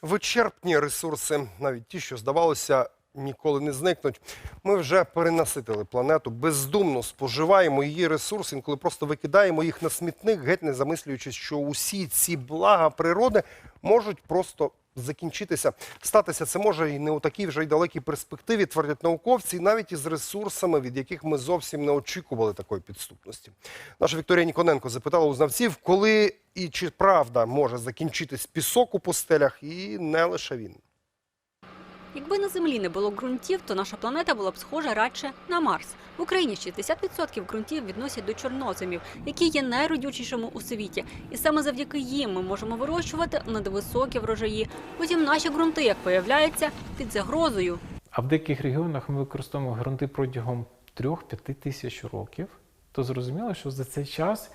Вичерпні ресурси, навіть ті, що, здавалося, ніколи не зникнуть. Ми вже перенаситили планету, бездумно споживаємо її ресурси, інколи просто викидаємо їх на смітник, геть не замислюючись, що усі ці блага природи можуть просто закінчитися. Статися це може і не у такій вже й далекій перспективі, твердять науковці, і навіть із ресурсами, від яких ми зовсім не очікували такої підступності. Наша Вікторія Ніконенко запитала у знавців, коли і чи правда може закінчитись пісок у пустелях, і не лише він. Якби на Землі не було ґрунтів, то наша планета була б схожа радше на Марс. В Україні 60% ґрунтів відносять до чорноземів, які є найродючішими у світі. І саме завдяки їм ми можемо вирощувати надвисокі врожаї. Потім наші ґрунти, як виявляється, під загрозою. А в деяких регіонах ми використовуємо ґрунти протягом 3-5 тисяч років. То зрозуміло, що за цей час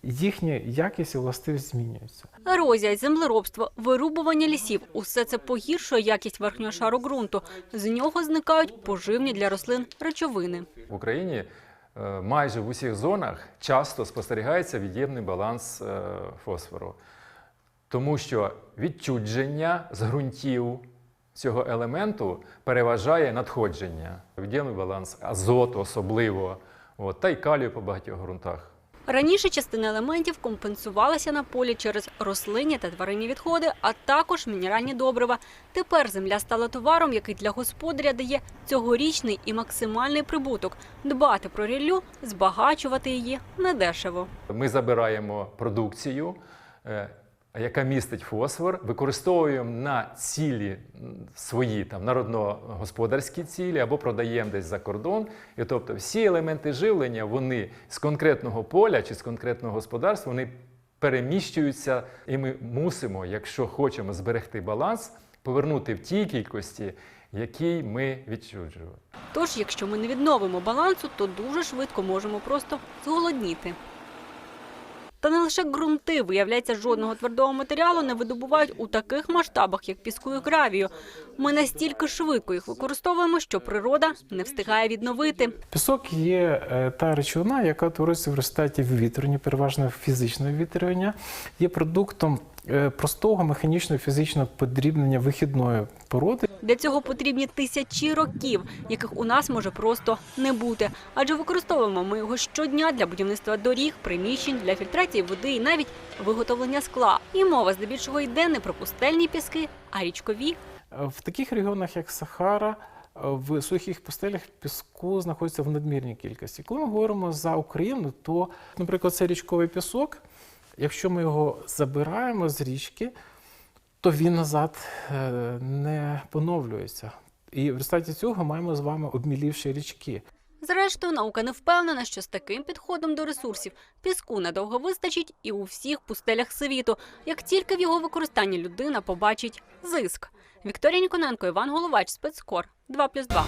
їхня якість і властивість змінюються. Ерозія, землеробство, вирубування лісів – усе це погіршує якість верхнього шару ґрунту. З нього зникають поживні для рослин речовини. В Україні майже в усіх зонах часто спостерігається від'ємний баланс фосфору. Тому що відчудження з ґрунтів цього елементу переважає надходження. Від'ємний баланс азоту особливо, та й калію по багатьох ґрунтах. Раніше частина елементів компенсувалася на полі через рослинні та тваринні відходи, а також мінеральні добрива. Тепер земля стала товаром, який для господаря дає цьогорічний і максимальний прибуток. Дбати про ріллю, збагачувати її недешево. Ми забираємо продукцію, яка містить фосфор, використовуємо на цілі свої народно-господарські цілі або продаємо десь за кордон. І тобто всі елементи живлення, вони з конкретного поля чи з конкретного господарства, вони переміщуються. І ми мусимо, якщо хочемо зберегти баланс, повернути в тій кількості, якій ми відчуджували. Тож, якщо ми не відновимо балансу, то дуже швидко можемо просто зголодніти. Та не лише ґрунти, виявляється, жодного твердого матеріалу не видобувають у таких масштабах, як піску і гравію. Ми настільки швидко їх використовуємо, що природа не встигає відновити. Пісок є та речовина, яка твориться в результаті вивітрювання, переважно фізичного вивітрювання, є продуктом простого механічного фізичного подрібнення вихідної породи. Для цього потрібні тисячі років, яких у нас може просто не бути. Адже використовуємо ми його щодня для будівництва доріг, приміщень, для фільтрації води і навіть виготовлення скла. І мова здебільшого йде не про пустельні піски, а річкові. В таких регіонах, як Сахара, в сухих пустелях піску знаходиться в надмірній кількості. Коли ми говоримо за Україну, то, наприклад, це річковий пісок. Якщо ми його забираємо з річки, то він назад не поновлюється. І в результаті цього маємо з вами обмілівші річки. Зрештою, наука не впевнена, що з таким підходом до ресурсів піску надовго вистачить і у всіх пустелях світу, як тільки в його використанні людина побачить зиск. Вікторія Ніконенко, Іван Головач, Спецкор, 2+2.